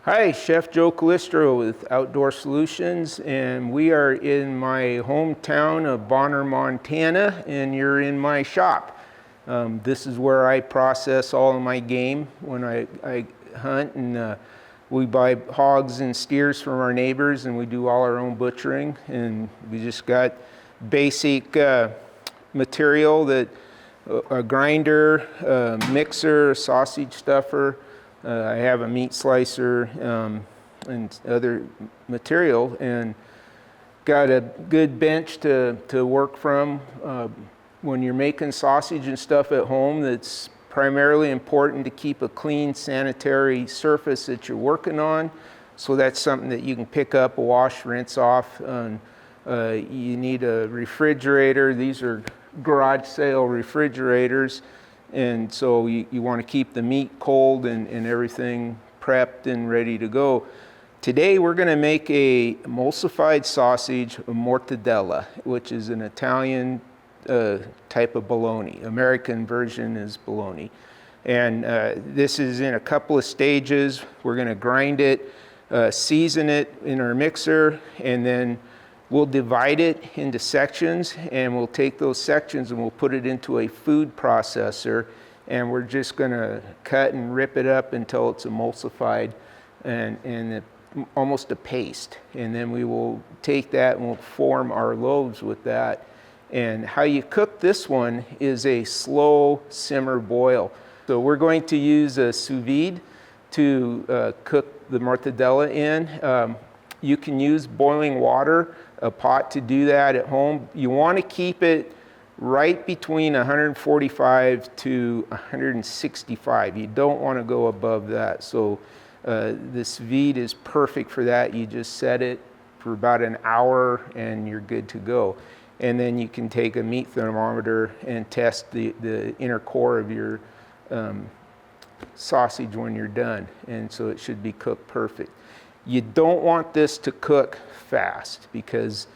Hi, Chef Joe Calistro with Outdoor Solutions, and we are in my hometown of Bonner, Montana, and you're in my shop. This is where I process all of my game when I hunt, and we buy hogs and steers from our neighbors, and we do all our own butchering, and we just got basic material that a grinder, a mixer, a sausage stuffer. I have a meat slicer and other material, and got a good bench to work from. When you're making sausage and stuff at home, that's primarily important to keep a clean, sanitary surface that you're working on. So that's something that you can pick up, wash, rinse off. You need a refrigerator. These are garage sale refrigerators. And so you want to keep the meat cold and everything prepped and ready to go. Today we're going to make a emulsified sausage, a mortadella, which is an Italian type of bologna. American version is bologna. And this is in a couple of stages. We're going to grind it, season it in our mixer, and then we'll divide it into sections, and we'll take those sections and we'll put it into a food processor, and we're just going to cut and rip it up until it's emulsified and almost a paste. And then we will take that and we'll form our loaves with that. And how you cook this one is a slow simmer boil. So we're going to use a sous vide to cook the mortadella in. You can use boiling water, a pot to do that at home. You want to keep it right between 145 to 165. You don't want to go above that. So this vide is perfect for that. You just set it for about an hour and you're good to go. And then you can take a meat thermometer and test the inner core of your sausage when you're done. And so it should be cooked perfect. You don't want this to cook fast because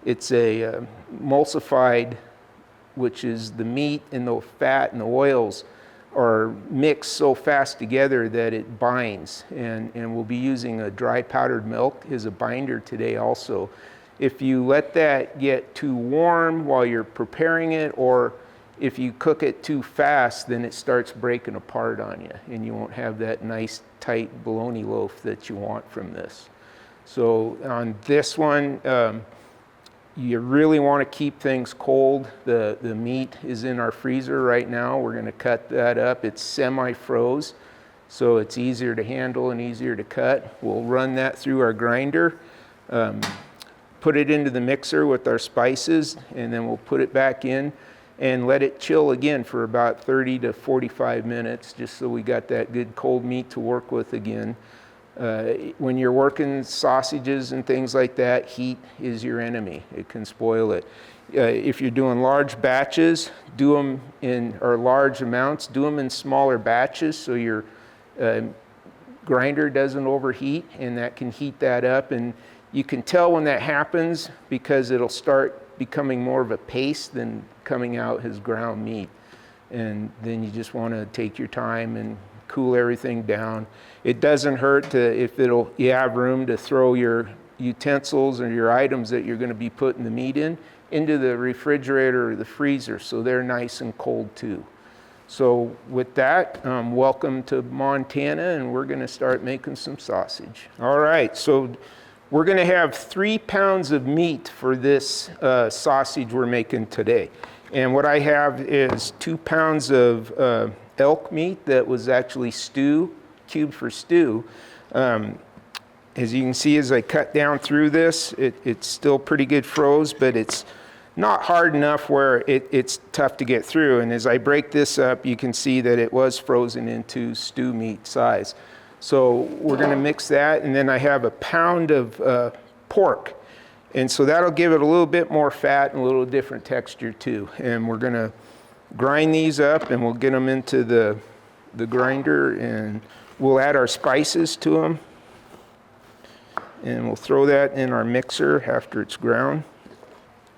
it's a emulsified, which is the meat and the fat and the oils are mixed so fast together that it binds. And we'll be using a dry powdered milk as a binder today also. If you let that get too warm while you're preparing it, or if you cook it too fast, then it starts breaking apart on you, and you won't have that nice tight bologna loaf that you want from this. So on this one, you really want to keep things cold. The meat is in our freezer right now. We're going to cut that up. It's semi-froze, so it's easier to handle and easier to cut. We'll run that through our grinder, put it into the mixer with our spices, and then we'll put it back in and let it chill again for about 30 to 45 minutes, just so we got that good cold meat to work with again. When you're working sausages and things like that, heat is your enemy. It can spoil it. If you're doing large batches, do them in, or large amounts, do them in smaller batches so your grinder doesn't overheat, and that can heat that up. And you can tell when that happens because it'll start becoming more of a paste than coming out as ground meat. And then you just want to take your time and cool everything down. It doesn't hurt to, you have room to throw your utensils or your items that you're going to be putting the meat in into the refrigerator or the freezer, so they're nice and cold too. So with that, welcome to Montana, and we're going to start making some sausage. All right, so we're going to have 3 pounds of meat for this sausage we're making today. And what I have is 2 pounds of elk meat that was actually cubed for stew. As you can see, as I cut down through this, it's still pretty good froze, but it's not hard enough where it's tough to get through. And as I break this up, you can see that it was frozen into stew meat size. So we're going to mix that, and then I have a pound of pork. And so that'll give it a little bit more fat and a little different texture too. And we're going to grind these up, and we'll get them into the grinder, and we'll add our spices to them. And we'll throw that in our mixer after it's ground.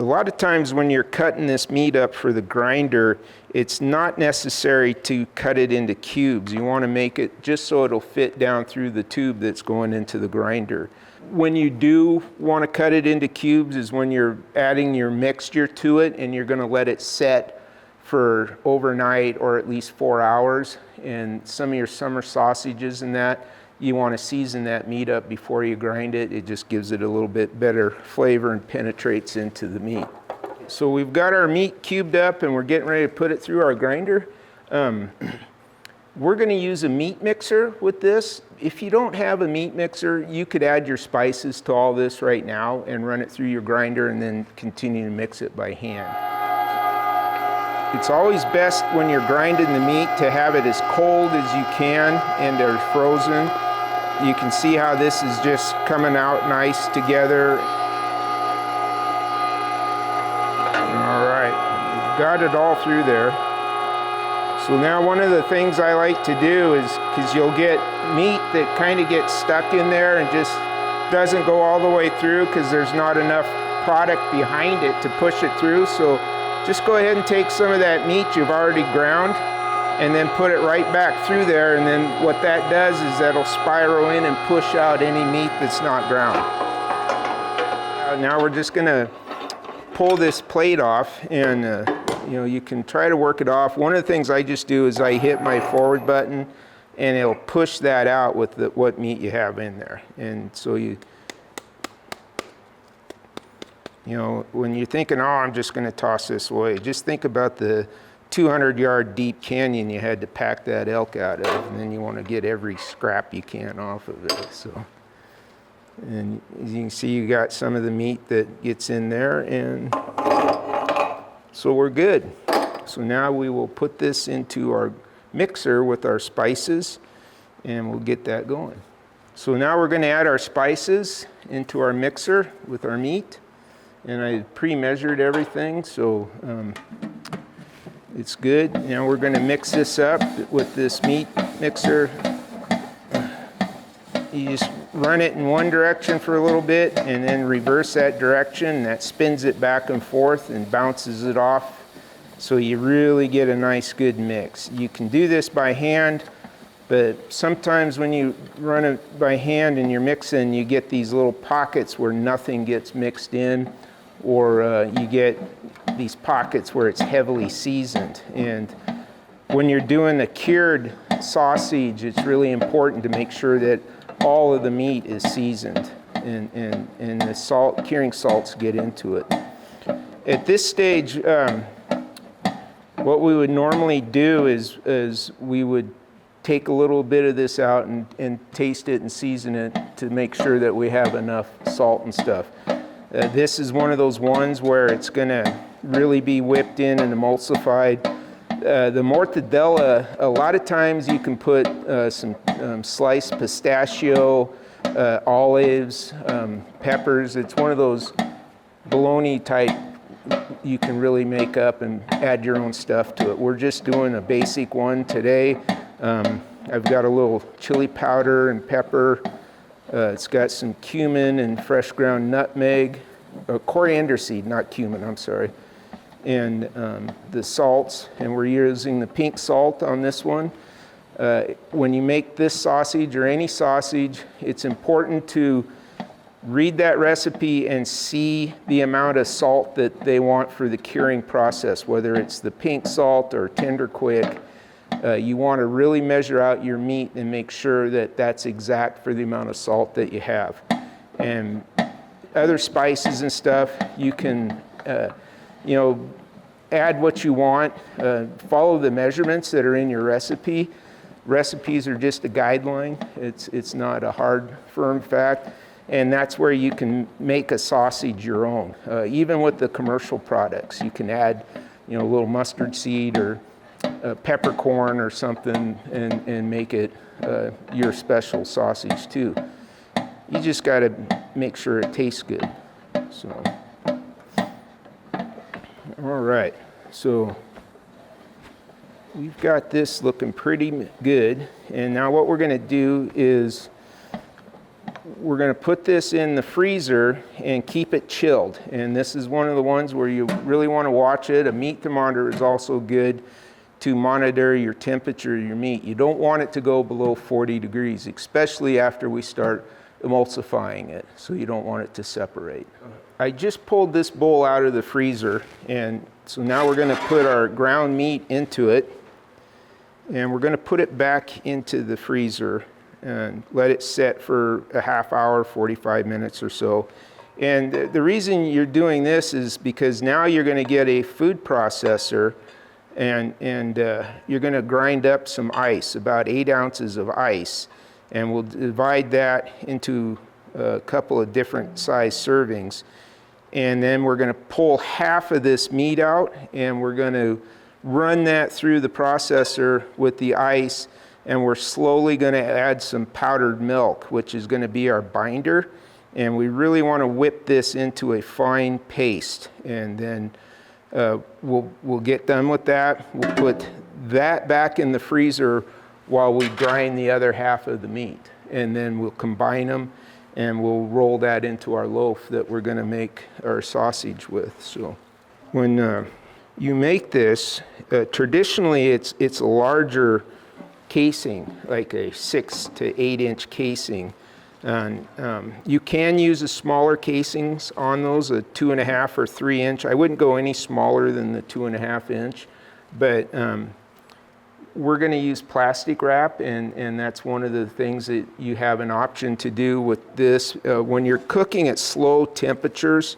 A lot of times when you're cutting this meat up for the grinder, it's not necessary to cut it into cubes. You want to make it just so it'll fit down through the tube that's going into the grinder. When you do want to cut it into cubes is when you're adding your mixture to it and you're going to let it set for overnight or at least 4 hours. And some of your summer sausages and that, you want to season that meat up before you grind it. It just gives it a little bit better flavor and penetrates into the meat. So we've got our meat cubed up and we're getting ready to put it through our grinder. We're going to use a meat mixer with this. If you don't have a meat mixer, you could add your spices to all this right now and run it through your grinder and then continue to mix it by hand. It's always best when you're grinding the meat to have it as cold as you can and they're frozen. You can see how this is just coming out nice together. All right, got it all through there. So now one of the things I like to do is, because you'll get meat that kind of gets stuck in there and just doesn't go all the way through because there's not enough product behind it to push it through. So just go ahead and take some of that meat you've already ground and then put it right back through there, and then what that does is that'll spiral in and push out any meat that's not ground. Now we're just gonna pull this plate off, and you can try to work it off. One of the things I just do is I hit my forward button and it'll push that out with what meat you have in there. And so when you're thinking, oh, I'm just gonna toss this away, just think about the 200-yard deep canyon you had to pack that elk out of, and then you want to get every scrap you can off of it. So, and as you can see, you got some of the meat that gets in there, and so we're good. So now we will put this into our mixer with our spices, and we'll get that going. So now we're going to add our spices into our mixer with our meat, and I pre-measured everything, so it's good. Now we're going to mix this up with this meat mixer. You just run it in one direction for a little bit and then reverse that direction, and that spins it back and forth and bounces it off, so you really get a nice good mix. You can do this by hand, but sometimes when you run it by hand and you're mixing, you get these little pockets where nothing gets mixed in, or you get these pockets where it's heavily seasoned. And when you're doing a cured sausage, it's really important to make sure that all of the meat is seasoned and the curing salts get into it. At this stage, what we would normally do is we would take a little bit of this out and taste it and season it to make sure that we have enough salt and stuff. This is one of those ones where it's going to really be whipped in and emulsified. The mortadella, a lot of times you can put some sliced pistachio, olives, peppers. It's one of those bologna type you can really make up and add your own stuff to it. We're just doing a basic one today. I've got a little chili powder and pepper. It's got some cumin and fresh ground nutmeg, coriander seed, not cumin, I'm sorry. And the salts, and we're using the pink salt on this one. When you make this sausage or any sausage, it's important to read that recipe and see the amount of salt that they want for the curing process, whether it's the pink salt or tender quick. You want to really measure out your meat and make sure that that's exact for the amount of salt that you have. And other spices and stuff, you can add what you want. Follow the measurements that are in your recipe. Recipes are just a guideline. It's not a hard, firm fact. And that's where you can make a sausage your own. Even with the commercial products, you can add a little mustard seed or peppercorn or something and make it your special sausage too. You just got to make sure it tastes good. So, all right, so we've got this looking pretty good, and now what we're going to do is we're going to put this in the freezer and keep it chilled. And this is one of the ones where you really want to watch it. A meat thermometer is also good to monitor your temperature of your meat. You don't want it to go below 40 degrees, especially after we start emulsifying it. So you don't want it to separate. I just pulled this bowl out of the freezer, and so now we're going to put our ground meat into it, and we're going to put it back into the freezer and let it set for a half hour, 45 minutes or so. And the reason you're doing this is because now you're going to get a food processor, and you're going to grind up some ice, about 8 ounces of ice, and we'll divide that into a couple of different size servings. And then we're going to pull half of this meat out, and we're going to run that through the processor with the ice, and we're slowly going to add some powdered milk, which is going to be our binder. And we really want to whip this into a fine paste. And then we'll get done with that. We'll put that back in the freezer while we grind the other half of the meat. And then we'll combine them, and we'll roll that into our loaf that we're going to make our sausage with. So when you make this, traditionally it's a larger casing, like a 6 to 8 inch casing. And you can use the smaller casings on those, a 2.5 or 3 inch. I wouldn't go any smaller than the 2.5 inch, but we're going to use plastic wrap, and that's one of the things that you have an option to do with this. When you're cooking at slow temperatures,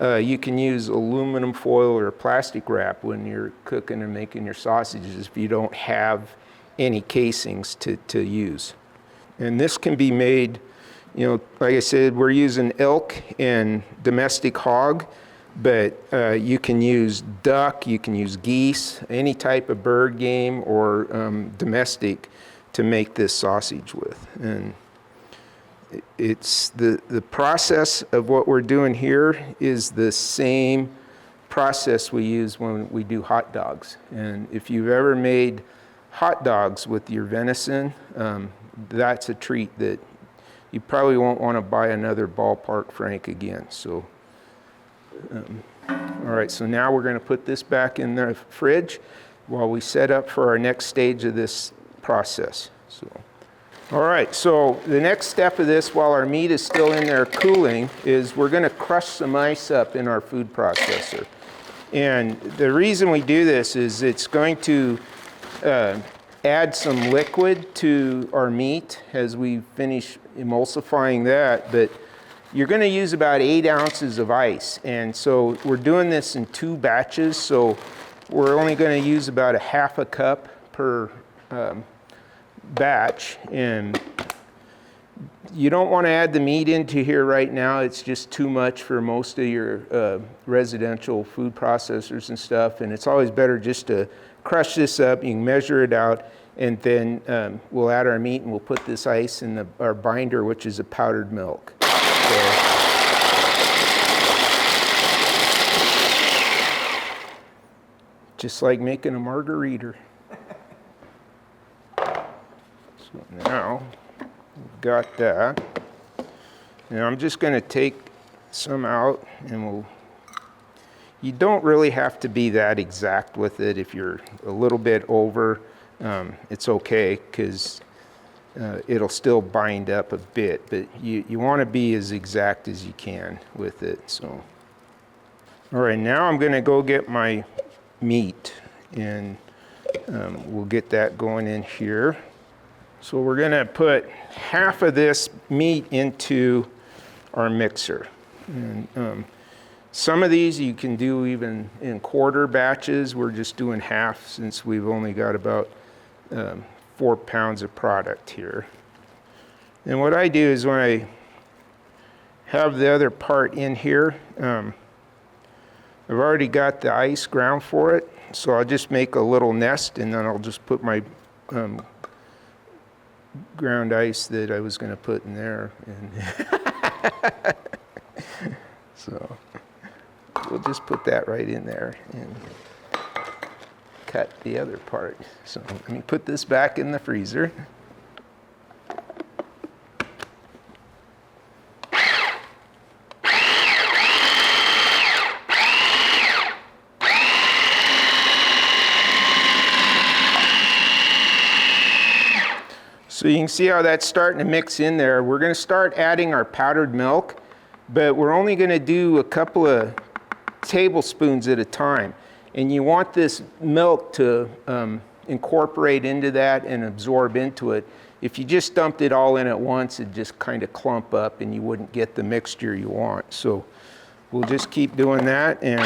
you can use aluminum foil or plastic wrap when you're cooking and making your sausages if you don't have any casings to use. And this can be made, you know, like I said, we're using elk and domestic hog, but you can use duck, you can use geese, any type of bird, game, or domestic to make this sausage with. And it's the process of what we're doing here is the same process we use when we do hot dogs. And if you've ever made hot dogs with your venison, that's a treat that you probably won't want to buy another Ballpark Frank again. So, all right, so now we're going to put this back in the fridge while we set up for our next stage of this process. So, all right, so the next step of this, while our meat is still in there cooling, is we're going to crush some ice up in our food processor. And the reason we do this is it's going to add some liquid to our meat as we finish emulsifying that, but you're going to use about 8 ounces of ice. And so we're doing this in 2 batches, so we're only going to use about a half a cup per batch. And you don't want to add the meat into here right now. It's just too much for most of your residential food processors and stuff. And it's always better just to crush this up. You can measure it out, and then we'll add our meat, and we'll put this ice in our binder, which is a powdered milk. So, just like making a margarita. So now we've got that. Now I'm just going to take some out, and you don't really have to be that exact with it. If you're a little bit over, it's okay, because it'll still bind up a bit, but you want to be as exact as you can with it. So, all right, now I'm going to go get my meat, and we'll get that going in here. So we're going to put half of this meat into our mixer. And some of these you can do even in quarter batches. We're just doing half since we've only got about 4 pounds of product here. And what I do is when I have the other part in here, I've already got the ice ground for it, so I'll just make a little nest, and then I'll just put my ground ice that I was going to put in there. And so we'll just put that right in there and cut the other part. So let me put this back in the freezer. So you can see how that's starting to mix in there. We're going to start adding our powdered milk, but we're only going to do a couple of tablespoons at a time. And you want this milk to incorporate into that and absorb into it. If you just dumped it all in at once, it'd just kind of clump up and you wouldn't get the mixture you want. So we'll just keep doing that, and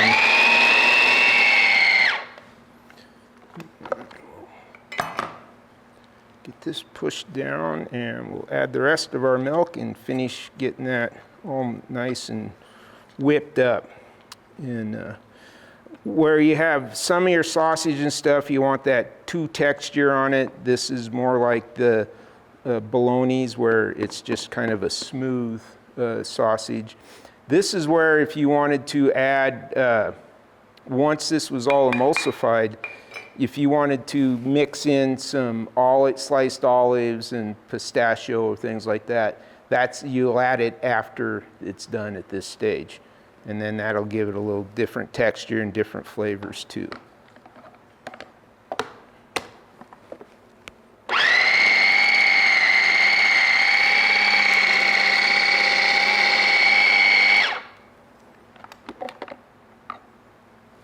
get this pushed down, and we'll add the rest of our milk and finish getting that all nice and whipped up. And where you have some of your sausage and stuff, you want that two texture on it. This is more like the Bologna's, where it's just kind of a smooth sausage. This is where if you wanted to add, once this was all emulsified, if you wanted to mix in some sliced olives and pistachio or things like that, you'll add it after it's done at this stage. And then that'll give it a little different texture and different flavors too.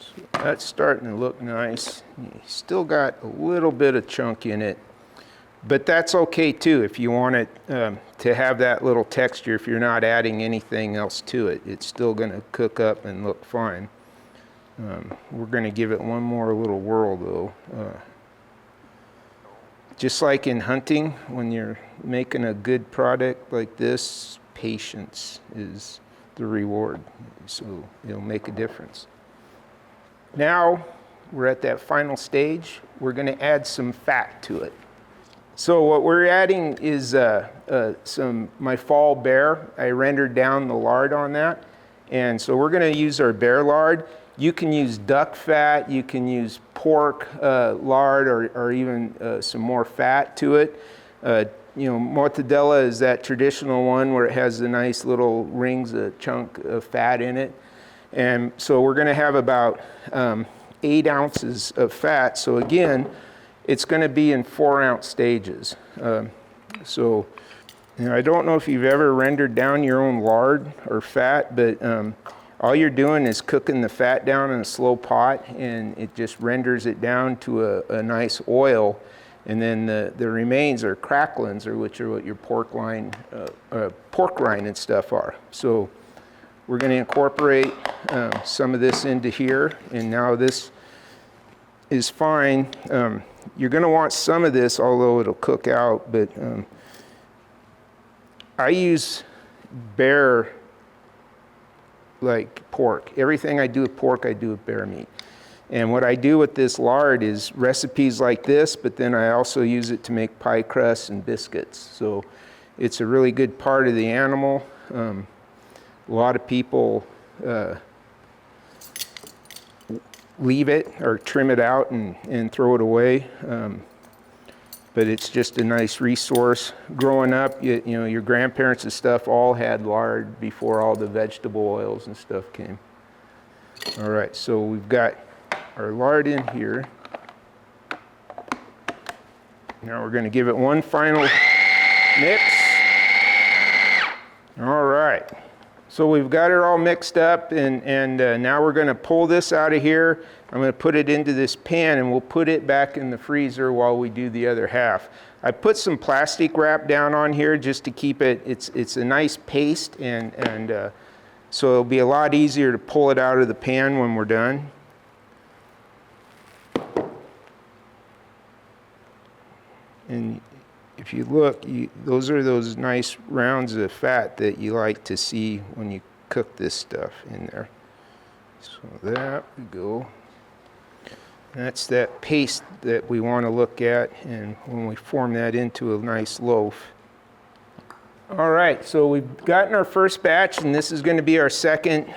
So that's starting to look nice. You still got a little bit of chunk in it, but that's okay too if you want it to have that little texture. If you're not adding anything else to it, it's still going to cook up and look fine. We're going to give it one more little whirl though. Just like in hunting, when you're making a good product like this, patience is the reward. So it'll make a difference. Now we're at that final stage. We're going to add some fat to it. So what we're adding is my fall bear. I rendered down the lard on that. And so we're going to use our bear lard. You can use duck fat, you can use pork lard, or even some more fat to it. Mortadella is that traditional one where it has the nice little rings, a chunk of fat in it. And so we're going to have about 8 ounces of fat. So again, it's going to be in 4-ounce stages. I don't know if you've ever rendered down your own lard or fat, but all you're doing is cooking the fat down in a slow pot, and it just renders it down to a nice oil. And then the remains are cracklings, which are what your pork rind and stuff are. So we're going to incorporate some of this into here, and now this is fine. You're going to want some of this, although it'll cook out, but I use bear like pork. Everything I do with pork, I do with bear meat. And what I do with this lard is recipes like this, but then I also use it to make pie crusts and biscuits. So it's a really good part of the animal. A lot of people leave it or trim it out and throw it away. But it's just a nice resource. Growing up, your grandparents and stuff all had lard before all the vegetable oils and stuff came. All right, so we've got our lard in here. Now we're going to give it one final mix. All right. So we've got it all mixed up, and now we're going to pull this out of here. I'm going to put it into this pan, and we'll put it back in the freezer while we do the other half. I put some plastic wrap down on here just to keep it, it's a nice paste, and so it'll be a lot easier to pull it out of the pan when we're done. And if you look, those are those nice rounds of fat that you like to see when you cook this stuff in there. So there we go. That's that paste that we want to look at, and when we form that into a nice loaf. All right, so we've gotten our first batch, and this is going to be our second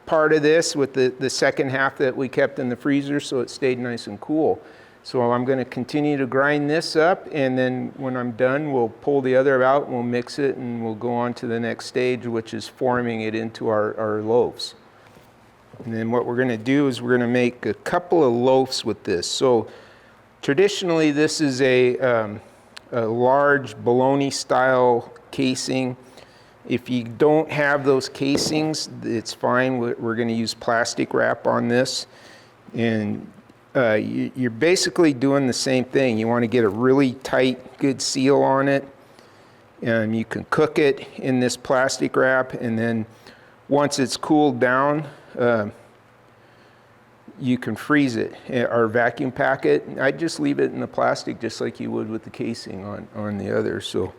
part of this with the second half that we kept in the freezer, so it stayed nice and cool. So I'm going to continue to grind this up, and then when I'm done, we'll pull the other out, and we'll mix it, and we'll go on to the next stage, which is forming it into our loaves. And then what we're going to do is we're going to make a couple of loaves with this. So traditionally, this is a a large Bologna style casing. If you don't have those casings, it's fine. We're going to use plastic wrap on this. And you're basically doing the same thing. You want to get a really tight, good seal on it. And you can cook it in this plastic wrap. And then once it's cooled down, you can freeze it or vacuum pack it. I just leave it in the plastic just like you would with the casing on the other. So,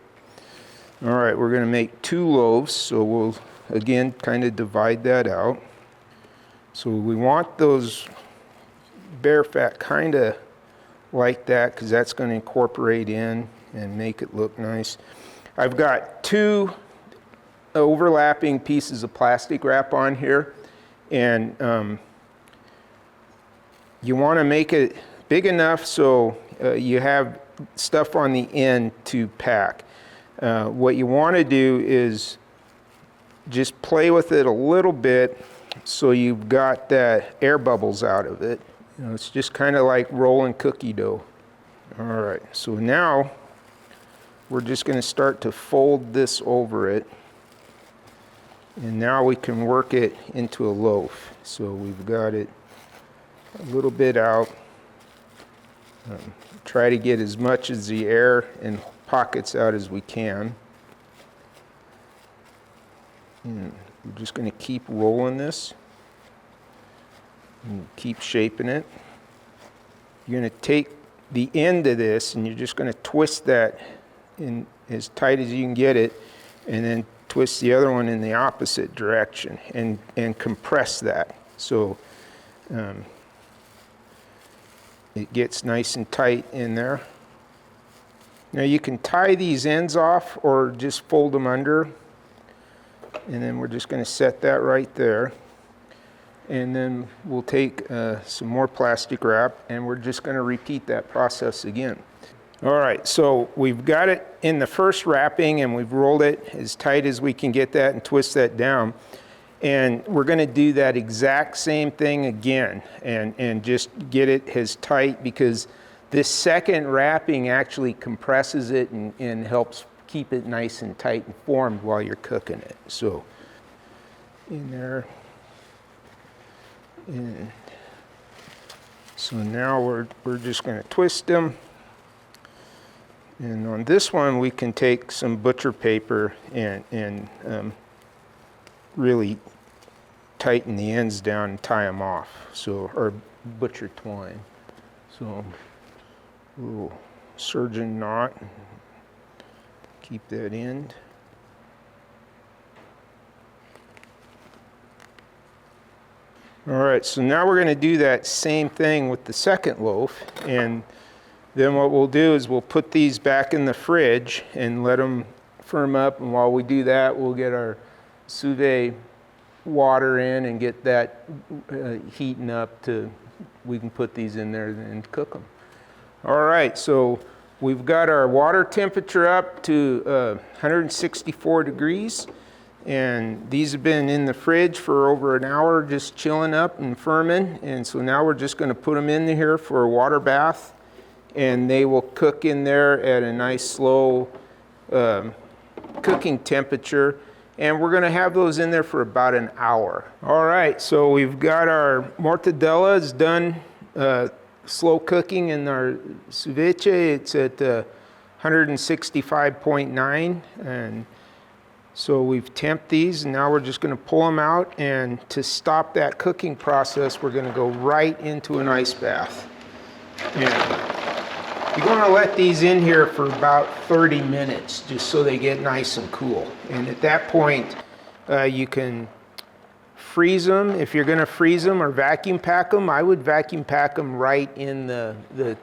all right, we're going to make 2 loaves. So we'll, again, kind of divide that out. So we want those bear fat kind of like that because that's going to incorporate in and make it look nice. I've got 2 overlapping pieces of plastic wrap on here, and you want to make it big enough so you have stuff on the end to pack. What you want to do is just play with it a little bit so you've got that air bubbles out of it. You know, it's just kind of like rolling cookie dough. All right, so now we're just going to start to fold this over it. And now we can work it into a loaf. So we've got it a little bit out. Try to get as much of the air and pockets out as we can. And we're just going to keep rolling this and keep shaping it. You're going to take the end of this and you're just going to twist that in as tight as you can get it, and then twist the other one in the opposite direction and compress that so it gets nice and tight in there. Now you can tie these ends off or just fold them under, and then we're just going to set that right there. And then we'll take some more plastic wrap and we're just going to repeat that process again. All right, so we've got it in the first wrapping and we've rolled it as tight as we can get that and twist that down. And we're going to do that exact same thing again and just get it as tight, because this second wrapping actually compresses it and helps keep it nice and tight and formed while you're cooking it. So in there. And so now we're just going to twist them. And on this one, we can take some butcher paper and really tighten the ends down and tie them off. So, or butcher twine. So, a little surgeon knot. Keep that end. All right, so now we're going to do that same thing with the second loaf, and then what we'll do is we'll put these back in the fridge and let them firm up, and while we do that, we'll get our sous vide water in and get that heating up to, we can put these in there and cook them. All right, so we've got our water temperature up to 164 degrees. And these have been in the fridge for over an hour, just chilling up and firming. And so now we're just going to put them in here for a water bath. And they will cook in there at a nice slow cooking temperature. And we're going to have those in there for about an hour. All right, so we've got our mortadellas done slow cooking in our ceviche. It's at 165.9. And so we've temped these, and now we're just going to pull them out, and to stop that cooking process, we're going to go right into an ice bath. And you're going to let these in here for about 30 minutes, just so they get nice and cool. And at that point, you can freeze them. If you're going to freeze them or vacuum pack them, I would vacuum pack them right in the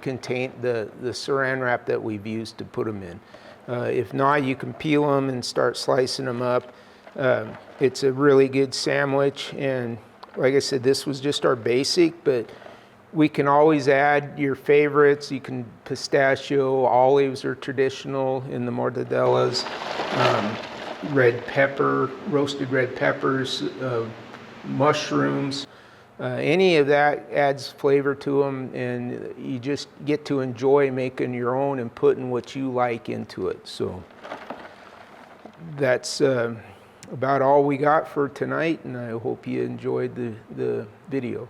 saran wrap that we've used to put them in. If not, you can peel them and start slicing them up. It's a really good sandwich, and like I said, this was just our basic, but we can always add your favorites. You can pistachio, olives are traditional in the mortadellas, red pepper, roasted red peppers, mushrooms. Any of that adds flavor to them, and you just get to enjoy making your own and putting what you like into it. So that's about all we got for tonight, and I hope you enjoyed the video.